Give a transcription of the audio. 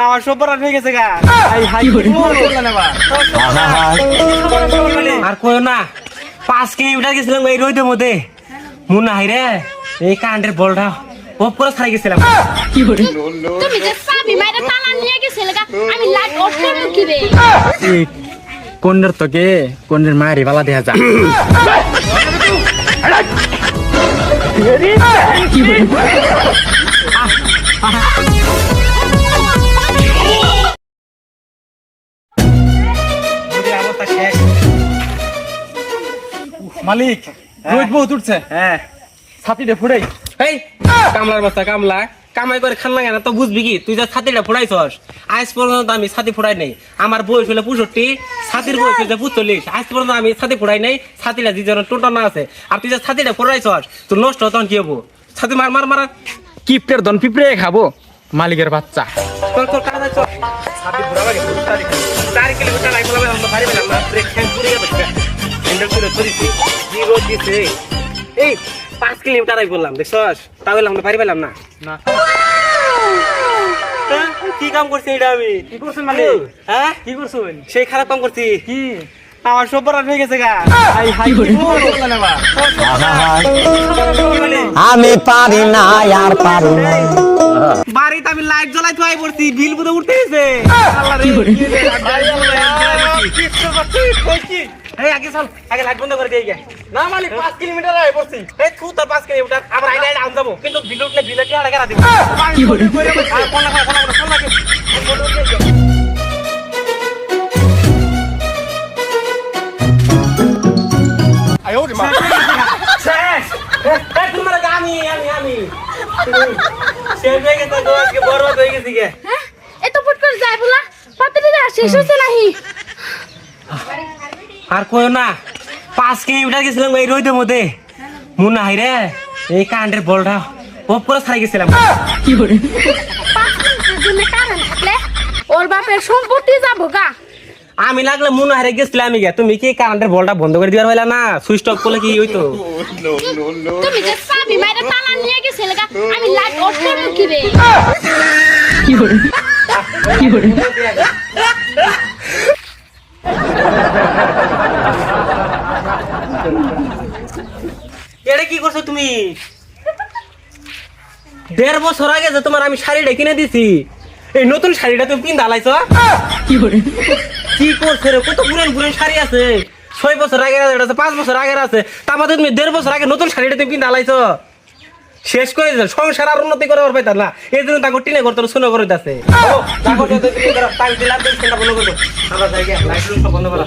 আমার সব বরাদ হয়ে গেছে গা। আর কই না 5 কিলোমিটার গেছিলাম এই রোদের মধ্যে মুন নাই রে এই কারেন্টের বলটা উপরে ছাড়াই গেছিলাম। তুমি যে চাবি মাইরা তালা নিয়ে গেছিলে গা, আমি লাইট অফ করব কি রে? কোনের তোকে কোনের মায়ের বালা দেখা যা। মালিক রোজ বহুত উঠছে। হ্যাঁ ছাতিটা ফুটাই। এই কামলার বস্তা কামলা কামাই করে খান লাগে না তো বুঝবি কি তুই যা ছাতিটা ফুটাইছস আজ পর্যন্ত আমি ছাতি ফুটাই নাই। আমার বয়স হলে 65, ছাতির বয়স হলে 45। আজ পর্যন্ত আমি ছাতি ফুটাই নাই। ছাতিটা যে জন টোটাল না আছে আর তুই যা ছাতিটা ফুটাইছস তুই নষ্ট তখন কি হবো? ছাতি মার মার মার কিপটের দন পিঁপড়ে খাবো মালিকের বাচ্চা। তোর তোর কাজ আছে ছাতি ফুটাবা গে 4 কিলোমিটার আই বলা আমরা ভারী পেলাম না ব্রেক হ্যান্ড পুরি গেছে হ্যান্ডেল করে ধরিছি জিরো দিছে। এই 5 কিলোমিটার আই বললাম দেখছস তাহলে আমরা ভারী পেলাম না। না কি কাম করছি এটা আমি? কি করছেন মালিক? হ্যাঁ কি করছেন? সেই খারাপ কাম করছি কি আমার সব বরাদ হয়ে গেছে গা। আমি পারি না আর পারি না। বাড়িতে আমি লাইট জ্বলাই থুয়াই পড়ছি বিল বুঝে উঠতে গেছে। এই আগে চল আগে লাইট বন্ধ করে দিয়ে গে। না মালিক 5 কিলোমিটার আই পড়ছি। এই তুই তোর 5 কিলোমিটার আবার আইলে আইলে আন যাবো কিন্তু বিল উঠলে বিলে কি আগে রাখবি। আর কোন লাগা কোন লাগে আয় ওরে মা। শেষ এই তোমার আমি শেষ হয়ে গেছে তো আজকে বরবাদ হয়ে গেছি গে। হ্যাঁ এত ফুট করে যায় বলা পাতিটা শেষ হচ্ছে নাহি। আর কই না 5 কিলোমিটার গেছিলাম এই রোদের মধ্যে মুন নাই রে এই কারেন্টের বলটা উপরে ছাড়াই গেছিলাম। 5 মিনিটের জন্য কারেন্ট থাকলে ওর বাপের সম্পত্তি যাবো গা। আমি লাগলে মুন হারে গেছিলাম আমি গে। তুমি কি কারেন্টের বলটা বন্ধ করে দিবার হইলা না? সুইচ অফ করলে কি হইতো? তুমি যে চাবি মাইরা তালা নিয়ে গেছিলে গা, আমি লাইট অফ করব কি রে? এটা কি করছো তুমি? 1.5 বছর আগে যে তোমার আমি শাড়িটা কিনে দিছি এই নতুন শাড়িটা তুমি পিন দালাইছো। কি করছে রে? কত পুরান পুরান শাড়ি আছে 6 বছর আগে আছে 5 বছর আগের আছে তার মধ্যে তুমি 1.5 বছর আগে নতুন শাড়িটা তুমি পিন দালাইছো। শেষ করে দিয়েছে সংসার আর উন্নতি করে ওর পাইতা না এই জন্য তাকে টিনে করতে শুনে করে দিতেছে। বন্ধ করো।